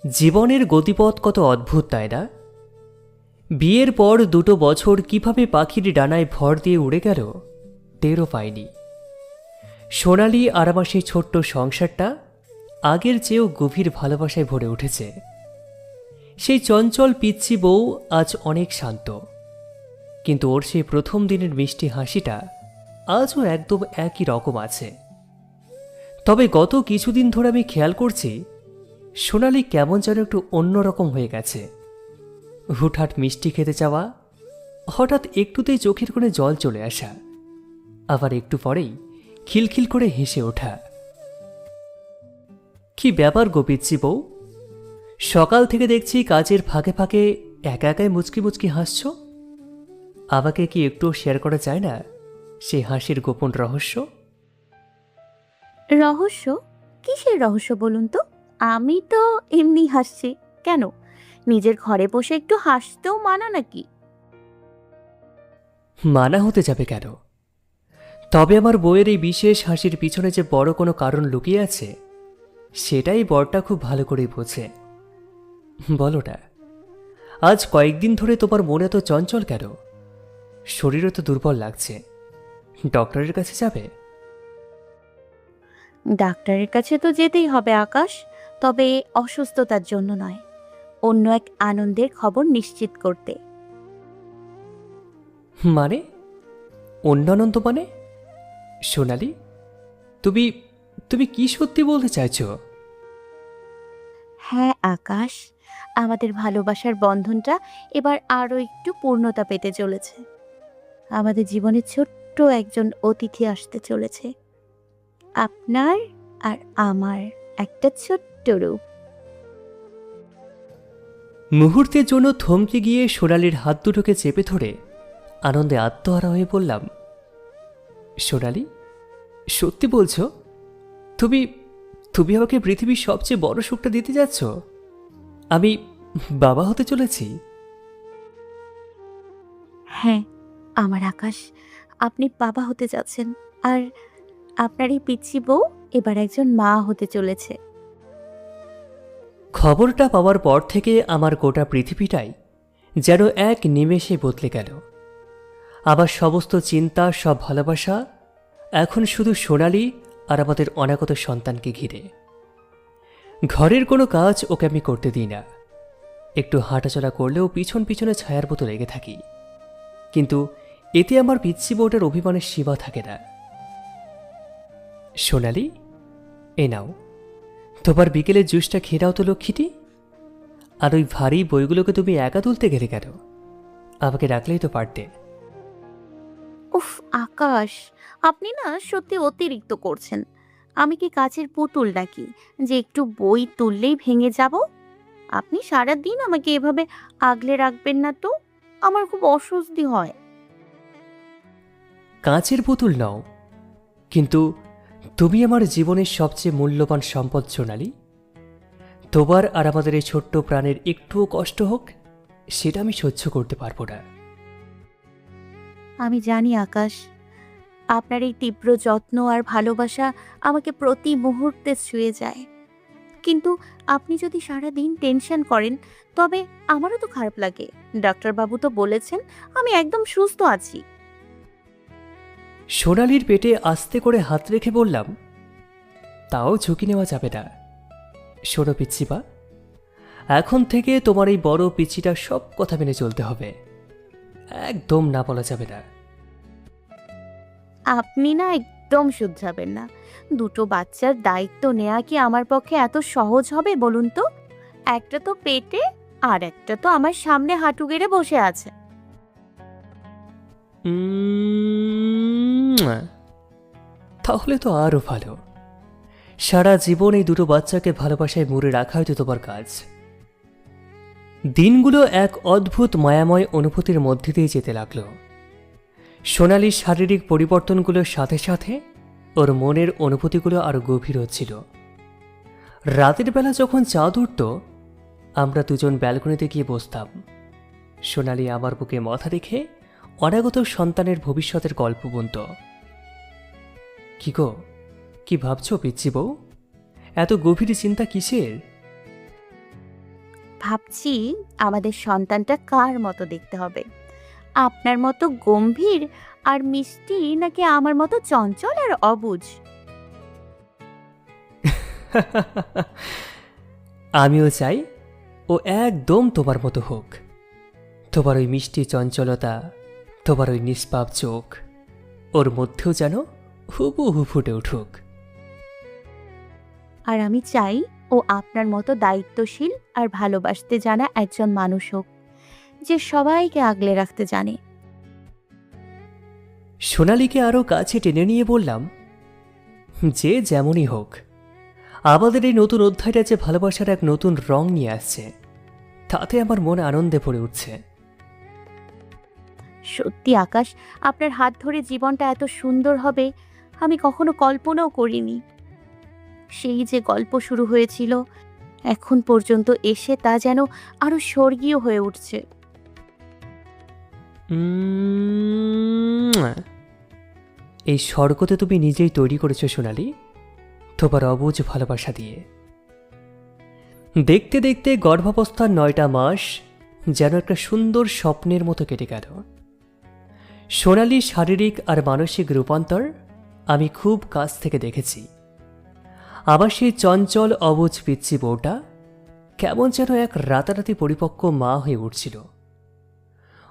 জীবনের গতিপথ কত অদ্ভুত, তাই না? বিয়ের পর 2 বছর কিভাবে পাখির ডানায় ভর দিয়ে উড়ে গেল টেরও পাইনি। সোনালি আর আমার সেই ছোট্ট সংসারটা আগের চেয়েও গভীর ভালোবাসায় ভরে উঠেছে। সেই চঞ্চল পিচ্ছি বউ আজ অনেক শান্ত, কিন্তু ওর সেই প্রথম দিনের মিষ্টি হাসিটা আজও একদম একই রকম আছে। তবে গত কিছুদিন ধরে আমি খেয়াল করছি সোনালি কেমন যেন একটু অন্যরকম হয়ে গেছে। হুটহাট মিষ্টি খেতে চাওয়া, হঠাৎ একটুতেই চোখের কোণে জল চলে আসা, আবার একটু পরেই খিলখিল করে হেসে ওঠা। কি ব্যাপার গো পিচ্চি বউ? সকাল থেকে দেখছি কাজের ফাঁকে ফাঁকে একা একাই মুচকি মুচকি হাসছ। আমাকে কি একটু শেয়ার করা যায় না সেই হাসির গোপন রহস্য? রহস্য? কিসের রহস্য বলুন তো? আমি তো এমনি হাসছি। কেন, নিজের ঘরে বসে একটু হাসতেও মানা নাকি? মানা হতে যাবে কেন? তবে আমার বউয়ের এই বিশেষ হাসির পিছনে যে বড় কোনো কারণ লুকিয়ে আছে সেটাই বরটা খুব ভালো করেই বোঝে। বলো না, আজ কয়েকদিন ধরে তোমার মনে তো চঞ্চল কেন? শরীরও তো দুর্বল লাগছে, ডক্টরের কাছে যাবে? ডাক্তারের কাছে তো যেতেই হবে আকাশ, তবে অসুস্থতার জন্য নয়, অন্য এক আনন্দের খবর নিশ্চিত করতে। মানে? অন্যানন্দ মানে? সোনালি, তুমি তুমি কি সত্যি বলতে চাইছো? হ্যাঁ আকাশ, আমাদের ভালোবাসার বন্ধনটা এবার আরো একটু পূর্ণতা পেতে চলেছে। আমাদের জীবনে ছোট্ট একজন অতিথি আসতে চলেছে, আপনার আর আমার একটা ছোট্ট রূপ। মুহূর্তের জন্য থমকে গিয়ে সোনালির হাত দুটোকে চেপে ধরে আনন্দে আত্মহারা হয়ে বললাম, সোনালি, সত্যি বলছো? তুমি তুমি আমাকে পৃথিবীর সবচেয়ে বড় সুখটা দিতে যাচ্ছ? আমি বাবা হতে চলেছি। হ্যাঁ আমার আকাশ, আপনি বাবা হতে যাচ্ছেন, আর আপনার এই পিচ্চি বউ এবার একজন মা হতে চলেছে। খবরটা পাওয়ার পর থেকে আমার গোটা পৃথিবীটাই যেন এক নিমেষে বদলে গেল। আবার সমস্ত চিন্তা, সব ভালোবাসা এখন শুধু সোনালি আর আমাদের অনাগত সন্তানকে ঘিরে। ঘরের কোনো কাজ ওকে আমি করতে দিই না, একটু হাঁটাচলা করলেও পিছন পিছনে ছায়ার মতো লেগে থাকি, কিন্তু এতে আমার পিচ্ছি বউটার অভিমানের সীমা থাকে না। সোনালি, এ নাও, তোমার বিকেলের জুসটা খেয়ে নাও তো লক্ষ্মীটি। আর ওই ভারী বইগুলোকে তুমি একা তুলতে গেলে কেন? আমাকে ডাকলেই তো পারতে। উফ আকাশ, আপনি না সত্যি অতিরিক্ত করছেন। আমি কি কাচের পুতুল নাকি যে একটু বই তুললেই ভেঙে যাব? আপনি সারা দিন আমাকে এভাবে আগলে রাখবেন না তো, আমার খুব অস্বস্তি হয়। কাঁচের পুতুল নাও, কিন্তু তুমি আমার জীবনের সবচেয়ে মূল্যবান সম্পদ সোনালি। তোমার আর আমাদের এই ছোট্ট প্রাণের একটুও কষ্ট হোক সেটা আমি সহ্য করতে পারবো না। আমি জানি আকাশ, আপনার এই তীব্র যত্ন আর ভালোবাসা আমাকে প্রতি মুহূর্তে ছুঁয়ে যায়, কিন্তু আপনি যদি সারা দিন টেনশন করেন তবে আমারও তো খারাপ লাগে। ডাক্তারবাবু তো বলেছেন আমি একদম সুস্থ আছি। সোনালির পেটে আস্তে করে হাত রেখে বললাম, তাও ঝুঁকি নেওয়া যাবে না। শোনো পিচ্ছিবা, এখন থেকে তোমার এই বড় পিচ্ছিটা সব কথা মেনে চলতে হবে, একদম না বলা যাবে না। আপনি না একদম শুধরাবেন না। দুটো বাচ্চার দায়িত্ব নেওয়া কি আমার পক্ষে এত সহজ হবে বলুন তো? একটা তো পেটে, আর একটা তো আমার সামনে হাঁটু গেড়ে বসে আছে। উম, তাহলে তো আরো ভালো। সারা জীবন এই দুটো বাচ্চাকে ভালোবাসায় মুড়ে রাখাই তো তোমার কাজ। দিনগুলো এক অদ্ভুত মায়াময় অনুভূতির মধ্যে দিয়ে যেতে লাগলো। সোনালির শারীরিক পরিবর্তনগুলোর সাথে সাথে ওর মনের অনুভূতিগুলো আরো গভীর হচ্ছিল। রাতের বেলা যখন চাঁদ উঠত, আমরা দুজন ব্যালকনিতে গিয়ে বসতাম। সোনালি আমার বুকে মাথা রেখে অনাগত সন্তানের ভবিষ্যতের গল্প বুনত। কি গো, কি ভাবছো পিচ্ছি বউ? এত গভীর চিন্তা কিসের? ভাবছি আমাদের সন্তানটা কার মতো দেখতে হবে, আপনার মতো গম্ভীর আর মিষ্টি নাকি আমার মতো চঞ্চল আর অবুঝ? আমিও চাই ও একদম তোমার মতো হোক। তোমার ওই মিষ্টি চঞ্চলতা, তোমার ওই নিষ্পাপ চোখ, ওর মধ্যেও যেন হুবহু ফুটে উঠুক। আর আমি চাই ও আপনার মতো দায়িত্বশীল আর ভালোবাসতে জানা একজন মানুষ হোক, যে সবাইকে আগলে রাখতে জানে। সোনালীকে আরও কাছে টেনে নিয়ে বললাম, যে যেমনই হোক, আমাদের এই নতুন অধ্যায়টা যে ভালোবাসার এক নতুন রং নিয়ে আসছে, তাতে আমার মন আনন্দে ভরে উঠছে। সত্যি আকাশ, আপনার হাত ধরে জীবনটা এত সুন্দর হবে আমি কখনো কল্পনাও করিনি। সেই যে গল্প শুরু হয়েছিল, এখন পর্যন্ত এসে তা যেন আরো স্বর্গীয় হয়ে উঠছে। এই স্বর্গতে তুমি নিজেই তৈরি করেছো সোনালি, তোমার অবুঝ ভালোবাসা দিয়ে। দেখতে দেখতে গর্ভাবস্থার 9টা মাস যেন একটা সুন্দর স্বপ্নের মতো কেটে গেল। সোনালি শারীরিক আর মানসিক রূপান্তর আমি খুব কাছ থেকে দেখেছি। আবার সেই চঞ্চল অবুঝ পিচ্ছি বউটা কেমন যেন এক রাতারাতি পরিপক্ক মা হয়ে উঠছিল।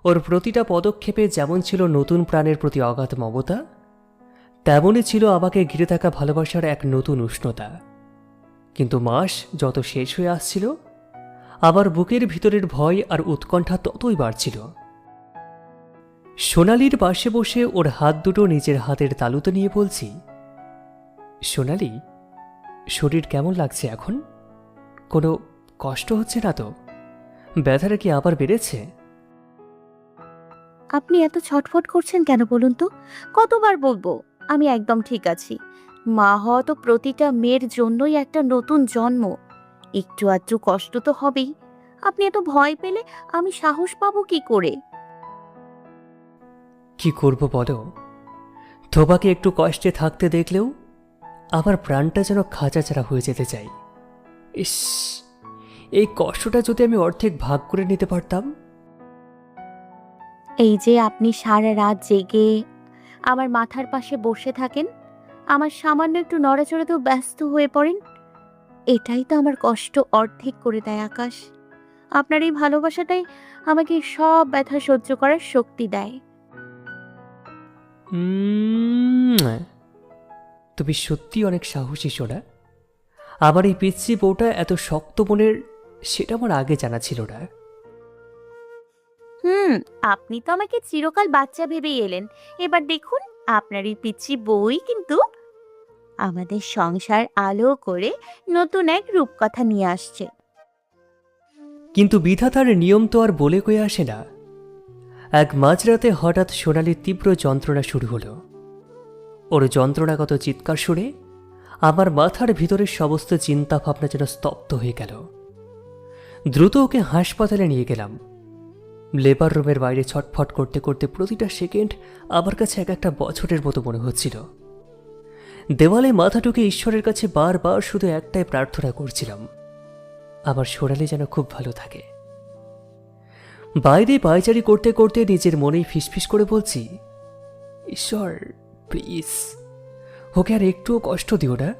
ওর প্রতিটা পদক্ষেপে যেমন ছিল নতুন প্রাণের প্রতি অগাধ মমতা, তেমনই ছিল আমাকে ঘিরে থাকা ভালোবাসার এক নতুন উষ্ণতা। কিন্তু মাস যত শেষ হয়ে আসছিল, আমার বুকের ভিতরের ভয় আর উৎকণ্ঠা ততই বাড়ছিল। সোনালির পাশে বসে ওর হাত দুটো নিজের হাতের তালুতে নিয়ে বলছি, সোনালি, শরীর কেমন লাগছে এখন? কোনো কষ্ট হচ্ছে না তো? ব্যথাটা কি আবার বেড়েছে? আপনি এত ছটফট করছেন কেন বলুন তো? কতবার বলবো আমি একদম ঠিক আছি। মা হওয়া তো প্রতিটা মেয়ের জন্যই একটা নতুন জন্ম, একটু আধটু কষ্ট তো হবেই। আপনি এত ভয় পেলে আমি সাহস পাবো কি করে? কি করব বলো? তোমাকে একটু কষ্টে থাকতে দেখলেও আমার প্রাণটা যেন খাঁচাছাড়া হয়ে যেতে চাই। ইস, এই কষ্টটা যদি আমি অর্ধেক ভাগ করে নিতে পারতাম। এই যে আপনি সারা রাত জেগে আমার মাথার পাশে বসে থাকেন, আমার সামান্য একটু নড়াচড়াতেও ব্যস্ত হয়ে পড়েন, এটাই তো আমার কষ্ট অর্ধেক করে দেয় আকাশ। আপনার এই ভালোবাসাটাই আমাকে সব ব্যথা সহ্য করার শক্তি দেয়। তুমি সত্যি অনেক সাহসী সোনা। আবার এই পিচ্ছি বউটা এত শক্ত মনের, সেটা আমার আগে জানা ছিল না। আপনি তো আমাকে চিরকাল বাচ্চা ভেবেই এলেন, এবার দেখুন আপনার এই পিচ্ছি বউই কিন্তু আমাদের সংসার আলো করে নতুন এক রূপকথা নিয়ে আসছে। কিন্তু বিধাতার নিয়ম তো আর বলে কয়ে আসে না। এক মাঝরাতে হঠাৎ সোনালির তীব্র যন্ত্রণা শুরু হলো। ওর যন্ত্রণাগত চিৎকার শুনে আমার মাথার ভিতরের সমস্ত চিন্তা ভাবনা যেন স্তব্ধ হয়ে গেল। দ্রুত ওকে হাসপাতালে নিয়ে গেলাম। লেবার রুমের বাইরে ছটফট করতে করতে প্রতিটা সেকেন্ড আমার কাছে এক একটা বছরের মতো মনে হচ্ছিল। দেওয়ালে মাথা ঠুকে ঈশ্বরের কাছে বারবার শুধু একটাই প্রার্থনা করছিলাম, আমার সোনালি যেন খুব ভালো থাকে। বাইরে পায়চারি করতে করতে নিজের মনেই ফিসফিস করে বলছি, ঈশ্বর প্লিজ, ওকে আর একটুও কষ্ট দিও না।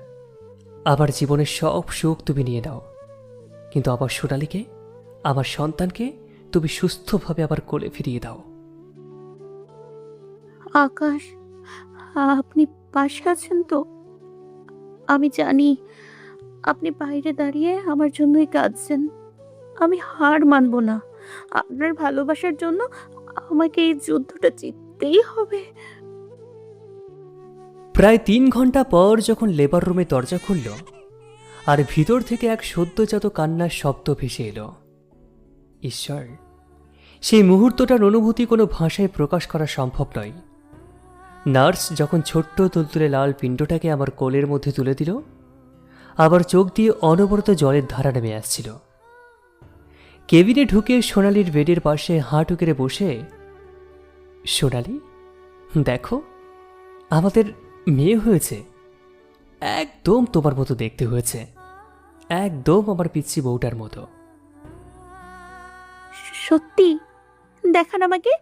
আমার জীবনের সব সুখ তুমি নিয়ে নাও, কিন্তু আমার সোনালিকে, আমার সন্তানকে তুমি সুস্থভাবে আবার কোলে ফিরিয়ে দাও। আকাশ, আপনি পাশে আছেন তো? আমি জানি আপনি বাইরে দাঁড়িয়ে আমার জন্যই কাঁদছেন। আমি হার মানব না। আপনার ভালোবাসার জন্য আমাকে এই যুদ্ধটা জিততেই হবে। প্রায় 3 ঘন্টা পর যখন লেবার রুমে দরজা খুলল আর ভিতর থেকে এক সদ্যজাত কান্নার শব্দ ভেসে এলো, ঈশ্বর, সেই মুহূর্তটার অনুভূতি কোনো ভাষায় প্রকাশ করা সম্ভব নয়। নার্স যখন ছোট্ট তুলতুলে লাল পিণ্ডটাকে আমার কোলের মধ্যে তুলে দিল, আবার চোখ দিয়ে অনবরত জলের ধারা নেমে আসছিল। কেবিনে ঢুকে সোনালির বেডের পাশে হাঁটু কেড়ে বসে, সোনালি দেখো, আমাদের মেয়ে হয়েছে, একদম তোমার মতো দেখতে হয়েছে, একদম আমার পিচ্ছি বউটার মতো। সত্যি দেখান আমাকে,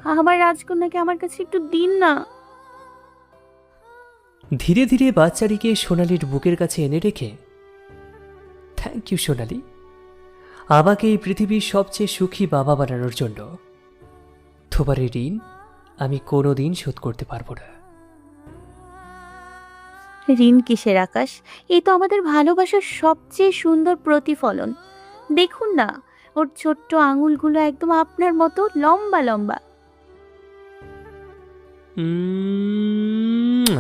আমার রাজকন্যাকে আমার কাছে একটু দিন না। ধীরে ধীরে বাচ্চাটিকে সোনালির বুকের কাছে এনে রেখে, থ্যাংক ইউ সোনালি, আমাকে এই পৃথিবীর সবচেয়ে সুখী বাবা বানানোর জন্য। তোমার এই ঋণ আমি কোনোদিন শোধ করতে পারবো না। ঋণ কিসের আকাশ, এই তো আমাদের ভালোবাসার সবচেয়ে সুন্দর প্রতিফলন। দেখুন না, ওর ছোট্ট আঙুলগুলো একদম আপনার মতো লম্বা লম্বা। উম,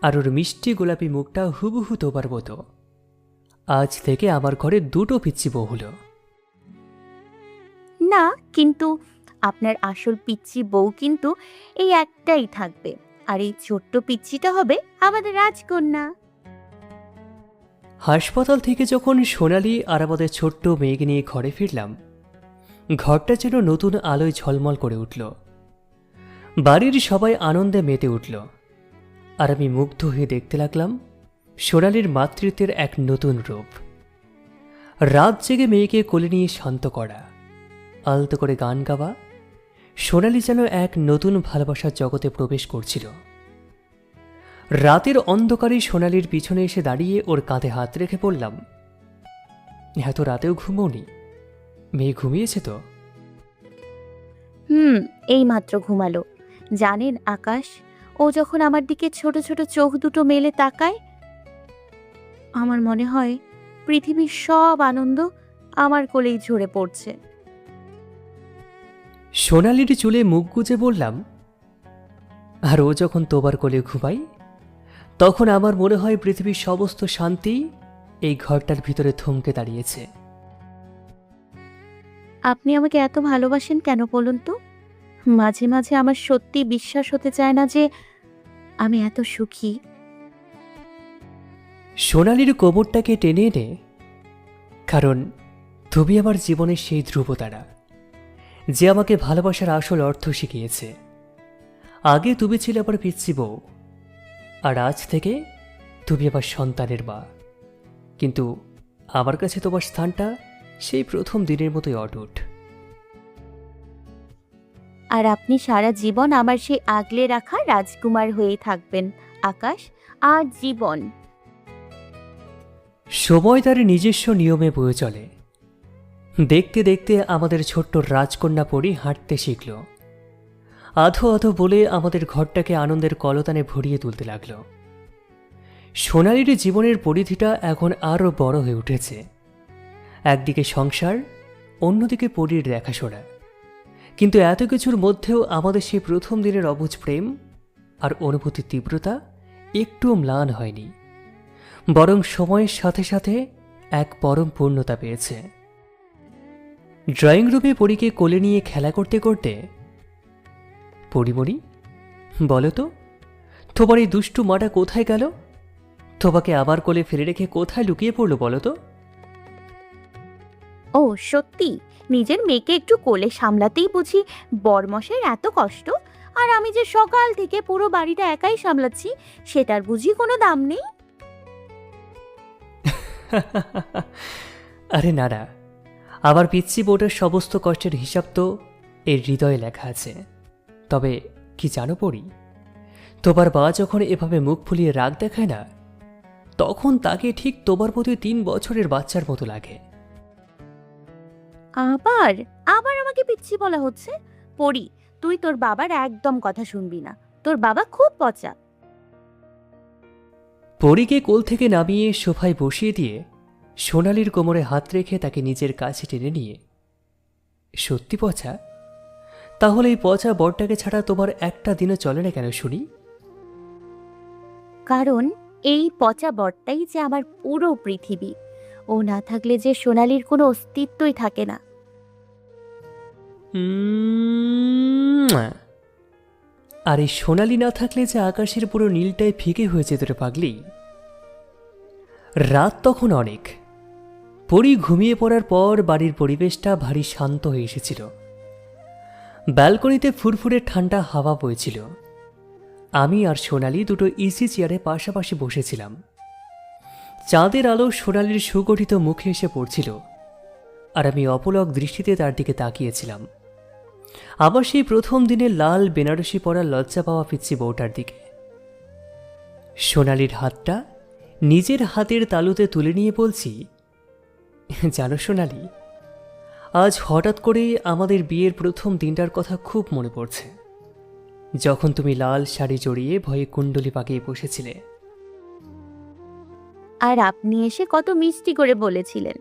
আর ওর মিষ্টি গোলাপি মুখটা হুবহু তোবার মতো। আজ থেকে আমার ঘরে দুটো পিচ্চি বউ হলো। না, কিন্তু আপনার আসল পিচ্চি বউ কিন্তু এই একটাই থাকবে, আর এই ছোট্ট পিচ্চিটা হবে আমাদের রাজকন্যা। হাসপাতাল থেকে যখন সোনালি আর আমাদের ছোট্ট মেয়েকে নিয়ে ঘরে ফিরলাম, ঘরটা যেন নতুন আলোয় ঝলমল করে উঠল। বাড়ির সবাই আনন্দে মেতে উঠল, আর আমি মুগ্ধ হয়ে দেখতে লাগলাম সোনালির মাতৃত্বের এক নতুন রূপ। রাত জেগে মেয়েকে কোলে নিয়ে শান্ত করা, আলতো করে গান গাওয়া, সোনালি যেন এক নতুন ভালোবাসার জগতে প্রবেশ করছিল। রাতের অন্ধকারে সোনালির পিছনে এসে দাঁড়িয়ে ওর কাঁধে হাত রেখে বললাম, এত রাতেও ঘুমোনি? মেয়ে ঘুমিয়েছে তো? এই মাত্র ঘুমালো। জানেন আকাশ, ও যখন আমার দিকে ছোট ছোট চোখ দুটো মেলে তাকায়, আমার মনে হয় পৃথিবীর সব আনন্দ আমার কোলেই ঝরে পড়ছে। সোনালির চুলে মুখ গুজে বললাম, আর ও যখন তোবার কোলে ঘুমাই, তখন আমার মনে হয় পৃথিবীর সমস্ত শান্তি এই ঘরটার ভিতরে থমকে দাঁড়িয়েছে। আপনি আমাকে এত ভালোবাসেন কেন বলুন তো? মাঝে মাঝে আমার সত্যি বিশ্বাস হতে চায় না যে আমি এত সুখী। সোনালির কোমরটাকে টেনে এনে, কারণ তুমি আমার জীবনের সেই ধ্রুবতারা, যে আমাকে ভালোবাসার আসল অর্থ শিখিয়েছে। আগে তুমি ছিলে আমার পিচ্চি বউ, আর আজ থেকে তুমি আমার সন্তানের মা। কিন্তু আমার কাছে তোমার স্থানটা সেই প্রথম দিনের মতোই অটুট। আর আপনি সারা জীবন আমার সেই আগলে রাখা রাজকুমার হয়েই থাকবেন আকাশ, আর জীবন। সময় তার নিজস্ব নিয়মে বয়ে চলে। দেখতে দেখতে আমাদের ছোট্ট রাজকন্যা পরী হাঁটতে শিখল। আধো আধো বলে আমাদের ঘরটাকে আনন্দের কলতানে ভরিয়ে তুলতে লাগল। সোনালির জীবনের পরিধিটা এখন আরও বড় হয়ে উঠেছে। একদিকে সংসার, অন্যদিকে পরীর দেখাশোনা। কিন্তু এত কিছুর মধ্যেও আমাদের সেই প্রথম দিনের অবুঝ প্রেম আর অনুভূতির তীব্রতা একটুও ম্লান হয়নি, বরং সময়ের সাথে সাথে এক পরম পূর্ণতা পেয়েছে। ড্রয়িং রুমে পরীকে কোলে নিয়ে খেলা করতে করতে, পরিমণি বলো তো, তোমার এই দুষ্টু মাটা কোথায় গেল? তোমাকে আবার কোলে ফেলে রেখে কোথায় লুকিয়ে পড়লো বলো তো? ও সত্যি, নিজের মেয়েকে একটু কোলে সামলাতেই বুঝি বরমশাইয়ের এত কষ্ট, আর আমি যে সকাল থেকে পুরো বাড়িটা একাই সামলাচ্ছি সেটার বুঝি কোনো দাম নেই। আরে না না, আমার পিচ্ছি বউটার সমস্ত কষ্টের হিসাব তো এর হৃদয়ে লেখা আছে। তবে কি জানো পড়ি, তোমার বাবা যখন এভাবে মুখ ফুলিয়ে রাগ দেখায় না, তখন তাকে ঠিক তোমার মতো 3 বছরের বাচ্চার মতো লাগে। আবার আবার আমাকে পিচ্ছি বলা হচ্ছে? পড়ি, তুই তোর বাবার একদম কথা শুনবি না, তোর বাবা খুব পচা। পরীকে কোল থেকে নামিয়ে সোফায় বসিয়ে দিয়ে সোনালির কোমরে হাত রেখে তাকে নিজের কাছে টেনে নিয়ে, সত্যি পচা? তাহলে এই পচা বরটাকে ছাড়া তোমার একটা দিনও চলে না কেন শুনি? কারণ এই পচা বরটাই যে আমার পুরো পৃথিবী। ও না থাকলে যে সোনালির কোনো অস্তিত্বই থাকে না। আর এই সোনালি না থাকলে যে আকাশের পুরো নীলটাই ফিকে হয়ে যেত রে পাগলি। রাত তখন অনেক। পরি ঘুমিয়ে পড়ার পর বাড়ির পরিবেশটা ভারী শান্ত হয়ে এসেছিল। ব্যালকনিতে ফুরফুরে ঠান্ডা হাওয়া বইছিল। আমি আর সোনালি দুটো ইসি চেয়ারে পাশাপাশি বসেছিলাম। চাঁদের আলো সোনালির সুগঠিত মুখে এসে পড়ছিল, আর আমি অপলক দৃষ্টিতে তার দিকে তাকিয়েছিলাম। আবার সেই প্রথম দিনের লাল বেনারসি পরা লজ্জা পাওয়া পিচ্ছি বউটার দিকে। সোনালির হাতটা নিজের হাতের তালুতে তুলে নিয়ে বলছি, জানো সোনালি, আজ হঠাৎ করে আমাদের বিয়ের প্রথম দিনটার কথা খুব মনে পড়ছে, যখন তুমি লাল শাড়ি জড়িয়ে ভয়ে কুণ্ডলি পাকিয়ে বসেছিলে। আর আপনি এসে কত মিষ্টি করে বলেছিলেন,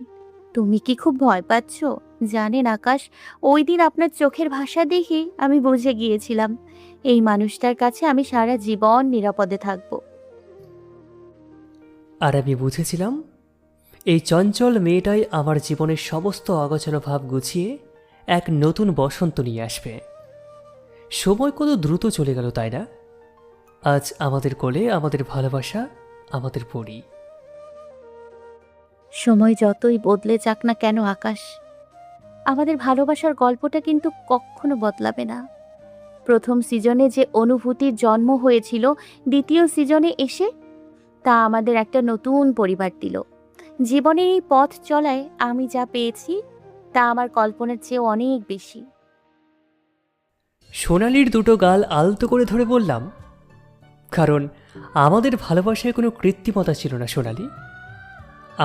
তুমি কি খুব ভয় পাচ্ছ? জানেন আকাশ, ওই দিন আপনার চোখের ভাষা দেখে আমি বুঝে গিয়েছিলাম এই মানুষটার কাছে আমি সারা জীবন নিরাপদে থাকব। আর আমি বুঝেছিলাম এই চঞ্চল মেয়েটাই আমার জীবনের সমস্ত অগোছালো ভাব গুছিয়ে এক নতুন বসন্ত নিয়ে আসবে। সময় কত দ্রুত চলে গেল, তাই না? আজ আমাদের কোলে আমাদের ভালোবাসা, আমাদের পরী। সময় যতই বদলে যাক না কেন আকাশ, আমাদের ভালোবাসার গল্পটা কিন্তু কখনো বদলাবে না। প্রথম সিজনে যে অনুভূতির জন্ম হয়েছিল, দ্বিতীয় সিজনে এসে তা আমাদের একটা নতুন পরিবার দিল। জীবনের এই পথ চলায় আমি যা পেয়েছি তা আমার কল্পনার চেয়েও অনেক বেশি। সোনালির দুটো গাল আলতো করে ধরে বললাম, কারণ আমাদের ভালোবাসায় কোনো কৃত্রিমতা ছিল না সোনালি।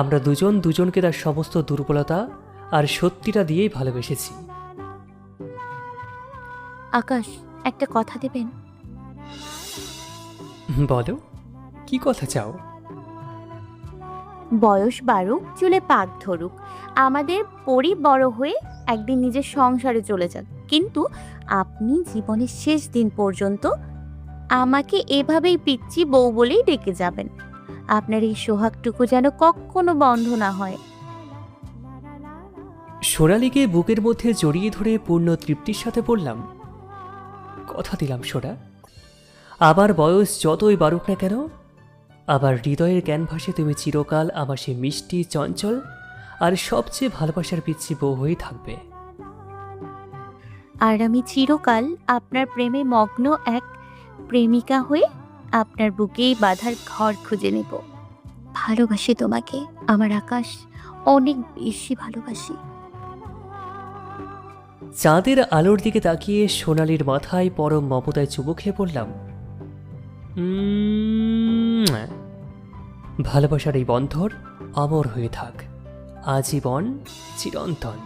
আমরা দুজন দুজনকে তার সমস্ত দুর্বলতা আর সত্যিটা দিয়েই ভালোবেসেছি। আকাশ, একটা কথা দেবেন? বলো, কি কথা চাও? বয়স বাড়ুক, চুলে পাক ধরুক, আমাদের পরি বড় হয়ে একদিন নিজের সংসারে চলে যান, কিন্তু আপনি জীবনের শেষ দিন পর্যন্ত আমাকে এভাবেই পিচ্চি বউ বলেই ডেকে যাবেন। আপনার এই সোহাগটুকু যেন কখনো বন্ধ না হয়। সোনালিকে বুকের মধ্যে জড়িয়ে ধরে পূর্ণ তৃপ্তির সাথে বললাম, কথা দিলাম সোনা, আবার বয়স যতই বাড়ুক না কেন, আবার হৃদয়ের ক্যানভাসে তুমি চিরকাল আমার সে মিষ্টি, চঞ্চল আর সবচেয়ে ভালোবাসার পিচ্ছি বউ হয়ে থাকবে। আর আমি চিরকাল আপনার প্রেমে মগ্ন এক প্রেমিকা হয়ে আপনার বুকেই বাঁধার ঘর খুঁজে নেব। ভালোবাসি তোমাকে আমার আকাশ, অনেক বেশি ভালোবাসি। চাঁদের আলোর দিকে তাকিয়ে সোনালির মাথায় পরম মমতায় চুমু খেয়ে বললাম, ভালোবাসার এই বন্ধন অমর হয়ে থাক, আজীবন চিরন্তন।